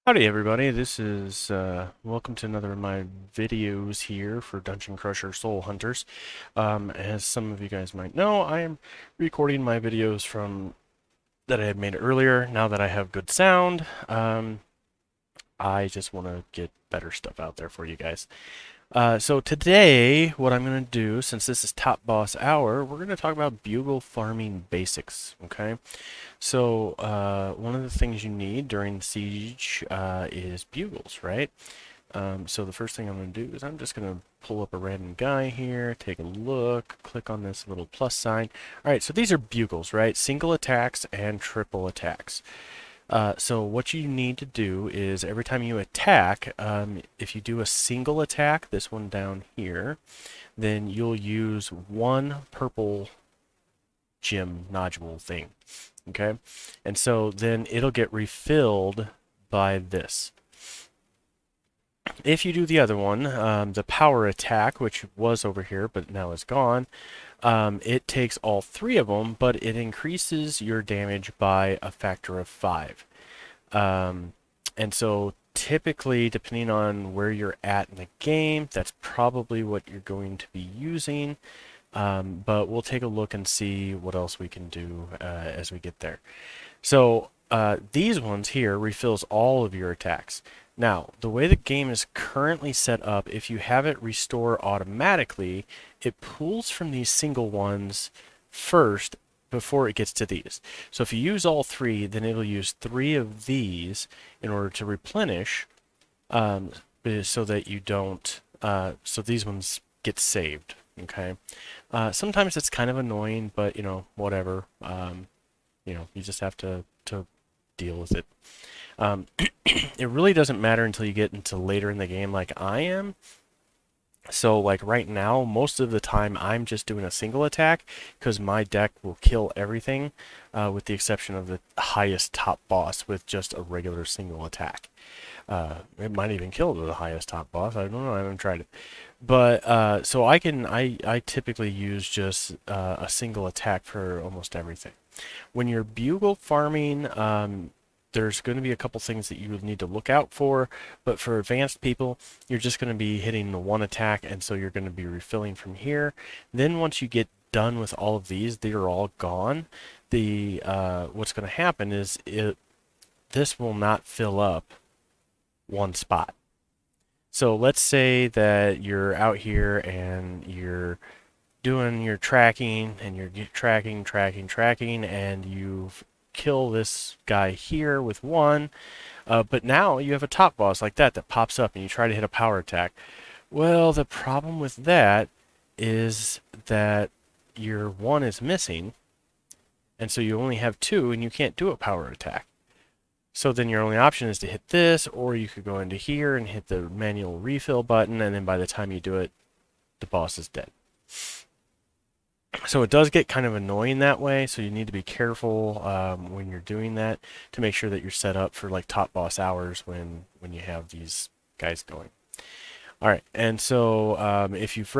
Howdy everybody, this is welcome to another of my videos here for Dungeon Crusher Soul Hunters. As some of you guys might know, I am recording my videos from that I had made earlier. Now that I have good sound, I just want to get better stuff out there for you guys. So today, what I'm going to do, since this is Top Boss Hour, we're going to talk about bugle farming basics, okay? So, one of the things you need during siege is bugles, right? So the first thing I'm going to do is I'm just going to pull up a random guy here, take a look, click on this little plus sign. All right, so these are bugles, right? Single attacks and triple attacks. So what you need to do is every time you attack, if you do a single attack, this one down here, then you'll use one purple gem nodule thing. Okay, and so then it'll get refilled by this. If you do the other one, the power attack, which was over here but now is gone, it takes all three of them, but it increases your damage by a factor of 5. And so typically, depending on where you're at in the game, that's probably what you're going to be using. But we'll take a look and see what else we can do as we get there. So these ones here refills all of your attacks. Now, the way the game is currently set up, if you have it restore automatically, it pulls from these single ones first before it gets to these. So if you use all three, then it'll use 3 of these in order to replenish, so that you don't, so these ones get saved. Okay. Sometimes it's kind of annoying, but whatever. You just have to deal with it. It really doesn't matter until you get into later in the game like I am. So like right now, most of the time I'm just doing a single attack because my deck will kill everything, with the exception of the highest top boss with just a regular single attack. It might even kill the highest top boss. I don't know. I haven't tried it. But so I typically use just a single attack for almost everything. When you're bugle farming, there's going to be a couple things that you need to look out for, but for advanced people, you're just going to be hitting the one attack, and so you're going to be refilling from here. Then once you get done with all of these, they're all gone. The what's going to happen is this will not fill up one spot. So let's say that you're out here and you're doing your tracking and you're tracking, and you kill this guy here with one, but now you have a top boss like that pops up and you try to hit a power attack. Well, the problem with that is that your one is missing, and so you only have 2 and you can't do a power attack. So then your only option is to hit this, or you could go into here and hit the manual refill button, and then by the time you do it, the boss is dead. So it does get kind of annoying that way, so you need to be careful when you're doing that to make sure that you're set up for like top boss hours when you have these guys going. All right, and so if you've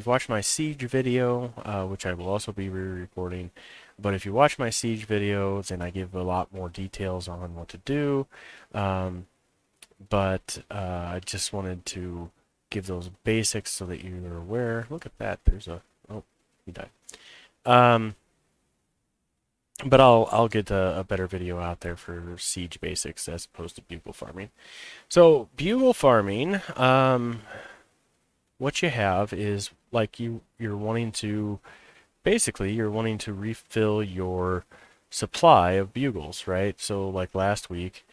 watched my siege video, which I will also be re-recording, but if you watch my siege videos, then I give a lot more details on what to do. But I just wanted to give those basics so that you're aware. Look at that. There's a he died. But I'll get a better video out there for siege basics as opposed to bugle farming. So bugle farming, what you have is like you're wanting to basically you're wanting to refill your supply of bugles, right? So like last week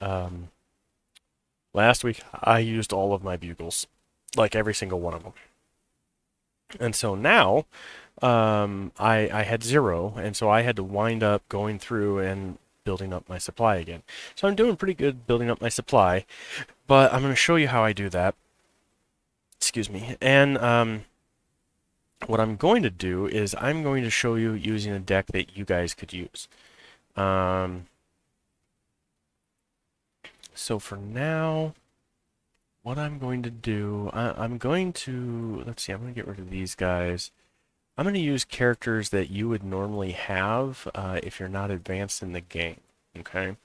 I used all of my bugles, like every single one of them. And so now I had 0, and so I had to wind up going through and building up my supply again. So I'm doing pretty good building up my supply, but I'm going to show you how I do that. Excuse me. And what I'm going to do is I'm going to show you using a deck that you guys could use. So for now, what I'm going to do, I'm going to, let's see, I'm going to get rid of these guys. I'm going to use characters that you would normally have if you're not advanced in the game, okay?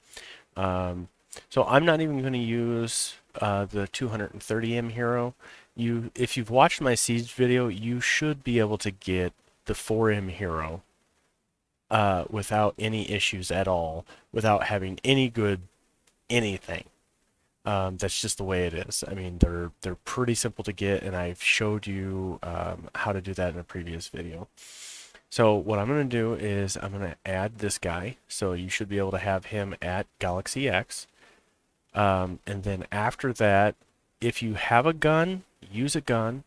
So I'm not even going to use the 230M hero. If you've watched my Siege video, you should be able to get the 4M hero without any issues at all, without having any good anything. That's just the way it is. I mean, they're pretty simple to get, and I've showed you how to do that in a previous video. So what I'm going to do is I'm going to add this guy. So you should be able to have him at Galaxy X. And then after that, if you have a gun, use a gun.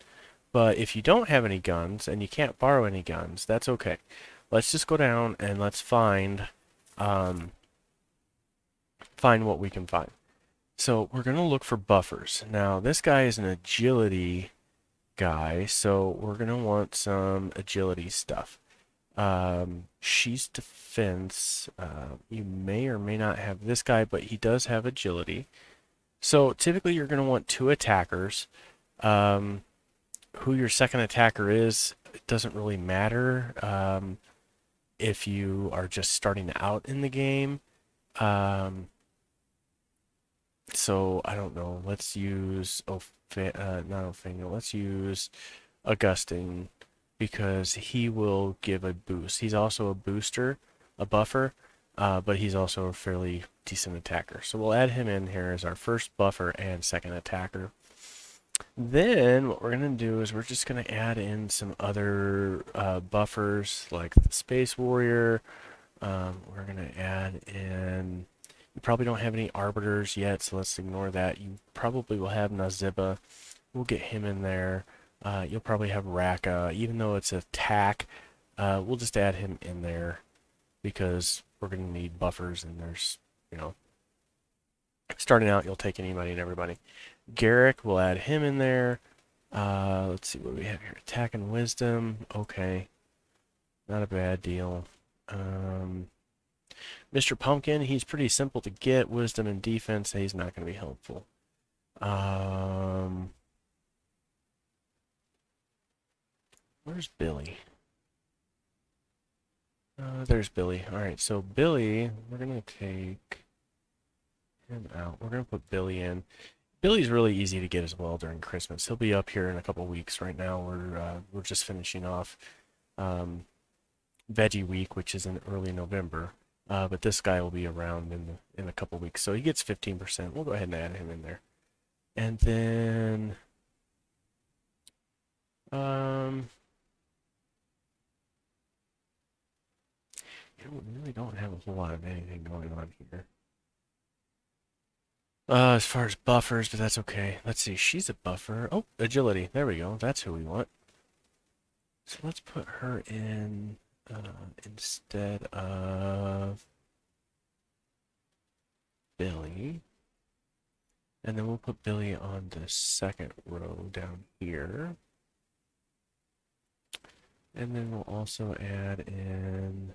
But if you don't have any guns and you can't borrow any guns, that's okay. Let's just go down and let's um, find what we can find. So we're going to look for buffers. Now this guy is an agility guy, so we're going to want some agility stuff. She's defense. You may or may not have this guy, but he does have agility. So typically you're going to want two attackers. Who your second attacker is, it doesn't really matter if you are just starting out in the game. So I don't know. Let's use not Ophania. Let's use Augustine because he will give a boost. He's also a booster, a buffer, but he's also a fairly decent attacker. So we'll add him in here as our first buffer and second attacker. Then what we're going to do is we're just going to add in some other buffers like the Space Warrior. We're going to add in... You probably don't have any Arbiters yet, so let's ignore that. You probably will have Naziba. We'll get him in there. You'll probably have Raka. Even though it's attack, we'll just add him in there because we're going to need buffers, and there's, you know, starting out, you'll take anybody and everybody. Garrick, we'll add him in there. Let's see what we have here. Attack and Wisdom. Okay. Not a bad deal. Mr. Pumpkin, he's pretty simple to get. Wisdom and defense, he's not going to be helpful. Where's Billy? There's Billy. Alright, so Billy, we're going to take him out. We're going to put Billy in. Billy's really easy to get as well during Christmas. He'll be up here in a couple weeks. Right now, we're just finishing off Veggie Week, which is in early November. But this guy will be around in a couple weeks, so he gets 15%. We'll go ahead and add him in there, and then we really don't have a whole lot of anything going on here. As far as buffers, but that's okay. Let's see. She's a buffer. Oh, agility. There we go. That's who we want. So let's put her in instead of Billy. And then we'll put Billy on the second row down here. And then we'll also add in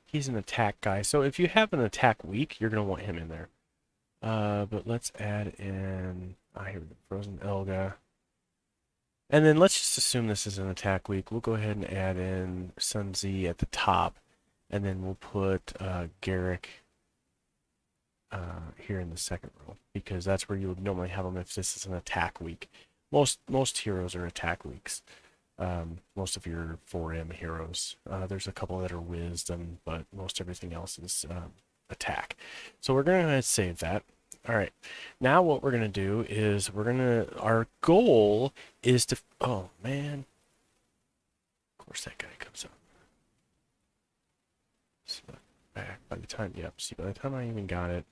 he's an attack guy. So if you have an attack week, you're going to want him in there. But let's add in here we go, Frozen Elga. And then let's just assume this is an attack week. We'll go ahead and add in Sun Z at the top. And then we'll put Garrick here in the second row, because that's where you would normally have them if this is an attack week. Most heroes are attack weeks. Most of your 4M heroes. There's a couple that are wisdom, but most everything else is attack. So we're going to save that. All right. Now what we're going to do is our goal is to, oh man. Of course that guy comes up. So back by the time, yep, see, by the time I even got it.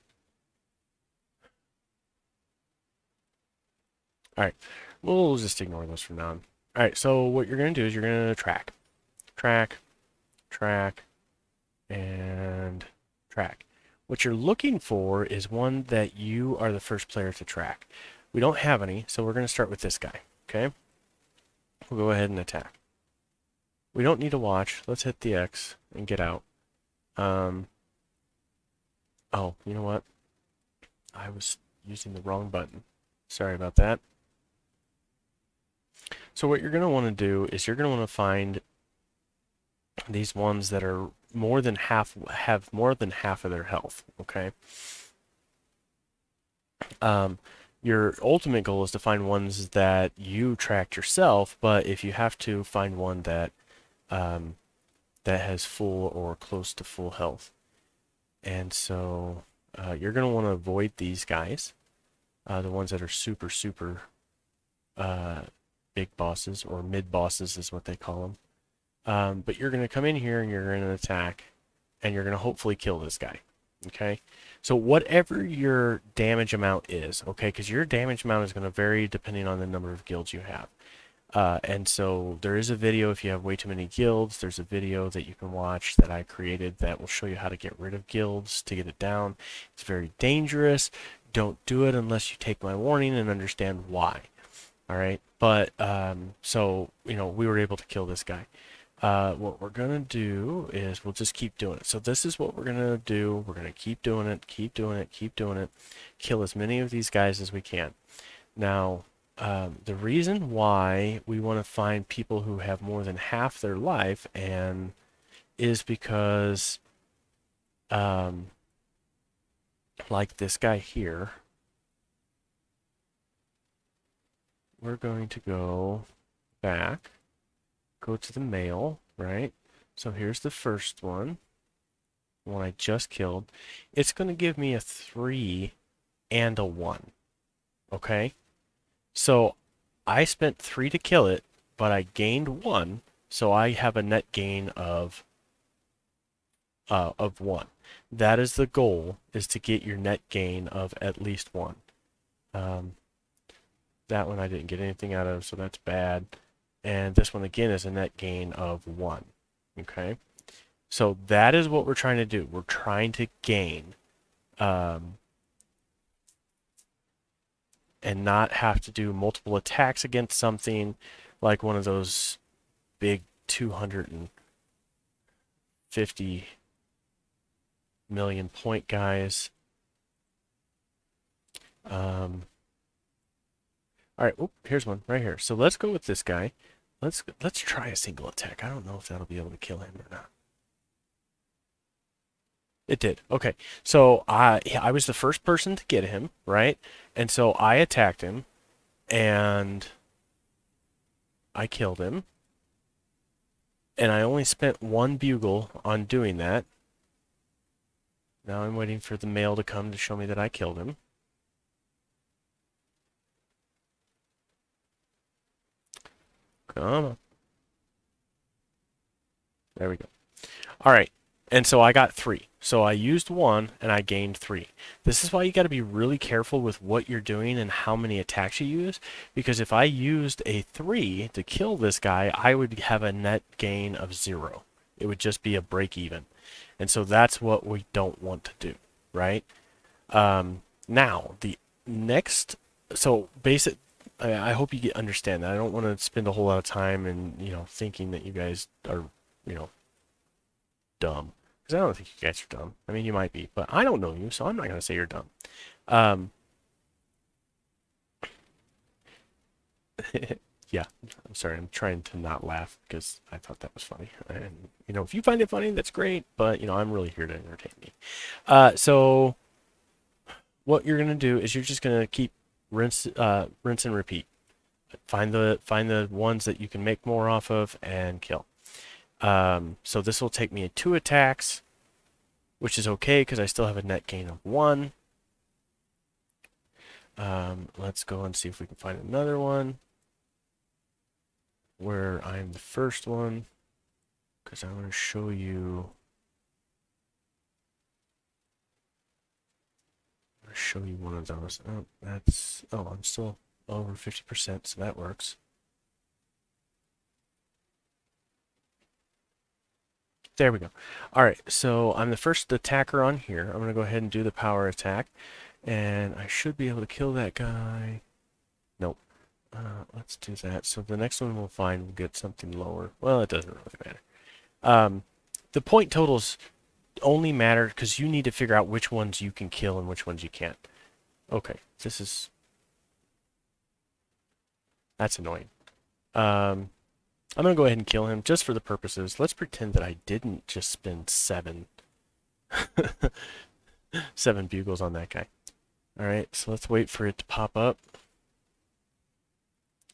All right. We'll just ignore those from now on. All right, so what you're going to do is you're going to track, and track. What you're looking for is one that you are the first player to track. We don't have any, so we're going to start with this guy, okay? We'll go ahead and attack. We don't need to watch. Let's hit the X and get out. Oh, you know what? I was using the wrong button. Sorry about that. So what you're going to want to do is you're going to want to find these ones that are more than half, have more than half of their health, okay? Um, your ultimate goal is to find ones that you tracked yourself, but if you have to, find one that um, that has full or close to full health. And so you're going to want to avoid these guys, the ones that are super, super uh, big bosses, or mid bosses is what they call them. But you're going to come in here and you're going to attack, and you're going to hopefully kill this guy. Okay? So whatever your damage amount is, okay, because your damage amount is going to vary depending on the number of guilds you have. And so there is a video, if you have way too many guilds, there's a video that you can watch that I created that will show you how to get rid of guilds to get it down. It's very dangerous. Don't do it unless you take my warning and understand why. All right, but so we were able to kill this guy. What we're gonna do is we'll just keep doing it. So this is what we're gonna do. We're gonna keep doing it, keep doing it, keep doing it. Kill as many of these guys as we can. Now, the reason why we want to find people who have more than half their life and is because, like this guy here, we're going to go back, go to the mail, right? So here's the first one I just killed. It's going to give me a 3 and a 1, okay? So I spent 3 to kill it, but I gained 1, so I have a net gain of 1. That is the goal, is to get your net gain of at least 1. That one I didn't get anything out of, so that's bad. And this one again is a net gain of 1. Okay? So that is what we're trying to do. We're trying to gain and not have to do multiple attacks against something like one of those big 250 million point guys. All right, here's one right here. So let's go with this guy. Let's try a single attack. I don't know if that'll be able to kill him or not. It did. Okay. So I was the first person to get him, right? And so I attacked him and I killed him. And I only spent 1 bugle on doing that. Now I'm waiting for the mail to come to show me that I killed him. Come on. There we go. All right. And so I got 3. So I used 1 and I gained 3. This is why you got to be really careful with what you're doing and how many attacks you use. Because if I used a 3 to kill this guy, I would have a net gain of 0. It would just be a break even. And so that's what we don't want to do, right? Now, the next, so basic, I hope you understand that. I don't want to spend a whole lot of time and, thinking that you guys are, dumb. Because I don't think you guys are dumb. I mean, you might be, but I don't know you, so I'm not going to say you're dumb. Yeah, I'm sorry. I'm trying to not laugh because I thought that was funny. And, if you find it funny, that's great, but, I'm really here to entertain me. So what you're going to do is you're just going to keep rinse and repeat. Find the ones that you can make more off of and kill. So this will take me 2 attacks, which is okay because I still have a net gain of 1. Let's go and see if we can find another one where I'm the first one, because I want to show you. I'm going to show you one of those. Oh, I'm still over 50%, so that works. There we go. All right, so I'm the first attacker on here. I'm going to go ahead and do the power attack, and I should be able to kill that guy. Nope. Let's do that. So the next one we'll find will get something lower. Well, it doesn't really matter. The point totals only matter because you need to figure out which ones you can kill and which ones you can't. Okay, that's annoying. I'm going to go ahead and kill him just for the purposes. Let's pretend that I didn't just spend seven bugles on that guy. All right, so let's wait for it to pop up.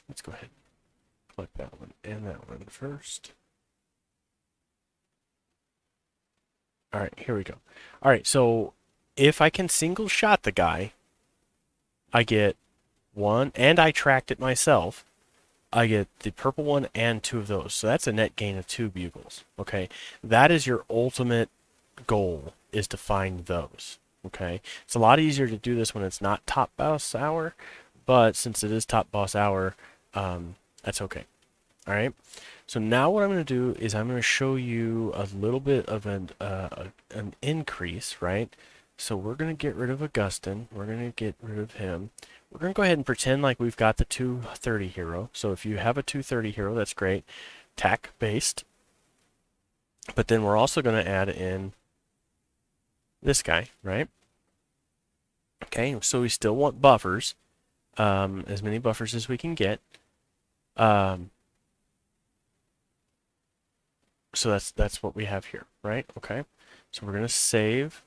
Let's go ahead and collect that one and that one first. All right, here we go. All right, so if I can single shot the guy, I get one, and I tracked it myself. I get the purple one and two of those. So that's a net gain of 2 bugles. Okay, that is your ultimate goal, is to find those. Okay, it's a lot easier to do this when it's not top boss hour, but since it is top boss hour, that's okay. All right. So now what I'm going to do is I'm going to show you a little bit of an increase, right? So we're going to get rid of Augustin. We're going to get rid of him. We're going to go ahead and pretend like we've got the 230 hero. So if you have a 230 hero, that's great. Tack based. But then we're also going to add in this guy, right? Okay, so we still want buffers. As many buffers as we can get. So that's what we have here, right? Okay. So we're going to save.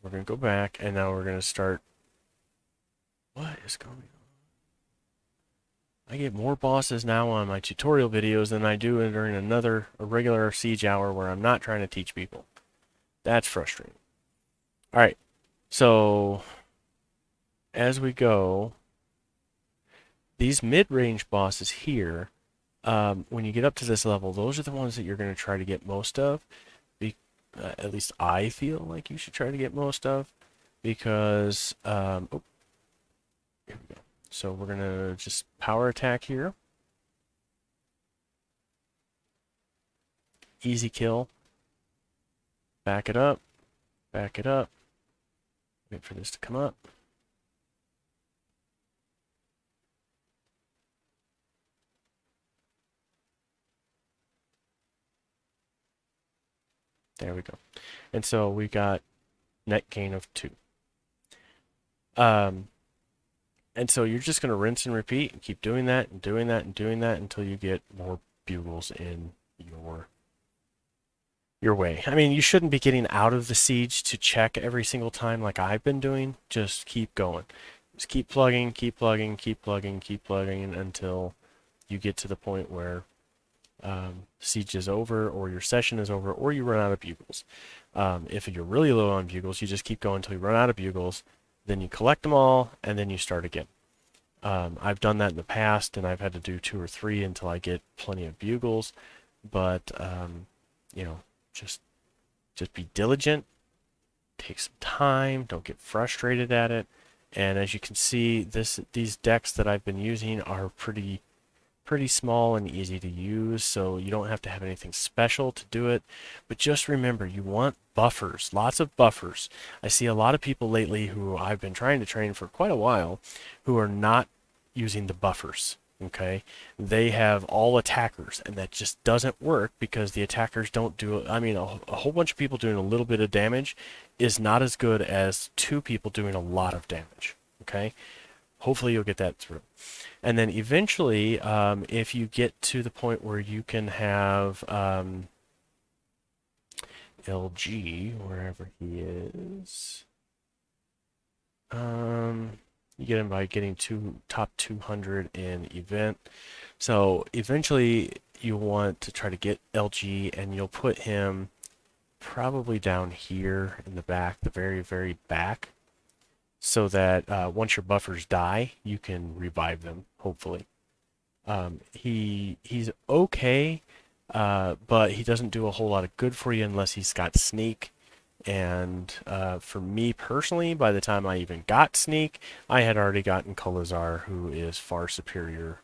We're going to go back, and now we're going to start. What is going on? I get more bosses now on my tutorial videos than I do during a regular siege hour where I'm not trying to teach people. That's frustrating. All right. So as we go, these mid-range bosses here, when you get up to this level, those are the ones that you're going to try to get most of. At least I feel like you should try to get most of, because here we go. So we're going to just power attack here. Easy kill. Back it up. Back it up. Wait for this to come up. There we go. And so we got net gain of 2. And so you're just going to rinse and repeat and keep doing that and doing that and doing that until you get more bugles in your way. I mean, you shouldn't be getting out of the siege to check every single time like I've been doing. Just keep going. Just keep plugging, keep plugging, keep plugging, keep plugging until you get to the point where siege is over, or your session is over, or you run out of bugles. If you're really low on bugles, you just keep going until you run out of bugles. Then you collect them all, and then you start again. I've done that in the past, and I've had to do 2 or 3 until I get plenty of bugles. But you know, just be diligent. Take some time. Don't get frustrated at it. And as you can see, these decks that I've been using are pretty small and easy to use, so you don't have to have anything special to do it. But just remember, you want buffers, lots of buffers. I see a lot of people lately who I've been trying to train for quite a while who are not using the buffers. Okay, they have all attackers, and that just doesn't work because the attackers don't do. I mean, a whole bunch of people doing a little bit of damage is not as good as 2 people doing a lot of damage. Okay, hopefully you'll get that through. And then eventually, if you get to the point where you can have LG, wherever he is, you get him by getting top 200 in event. So eventually you want to try to get LG, and you'll put him probably down here in the back, the very, very back, so that once your buffers die, you can revive them, hopefully. He's okay, but he doesn't do a whole lot of good for you unless he's got sneak. And for me personally, by the time I even got sneak, I had already gotten Kolazar, who is far superior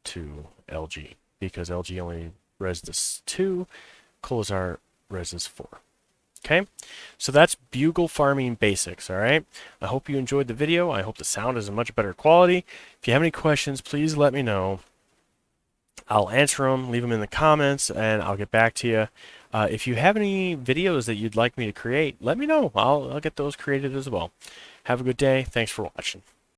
to LG, because LG only reses 2, Kolazar reses 4. Okay, so that's bugle farming basics, all right? I hope you enjoyed the video. I hope the sound is a much better quality. If you have any questions, please let me know. I'll answer them, leave them in the comments, and I'll get back to you. If you have any videos that you'd like me to create, let me know. I'll get those created as well. Have a good day. Thanks for watching.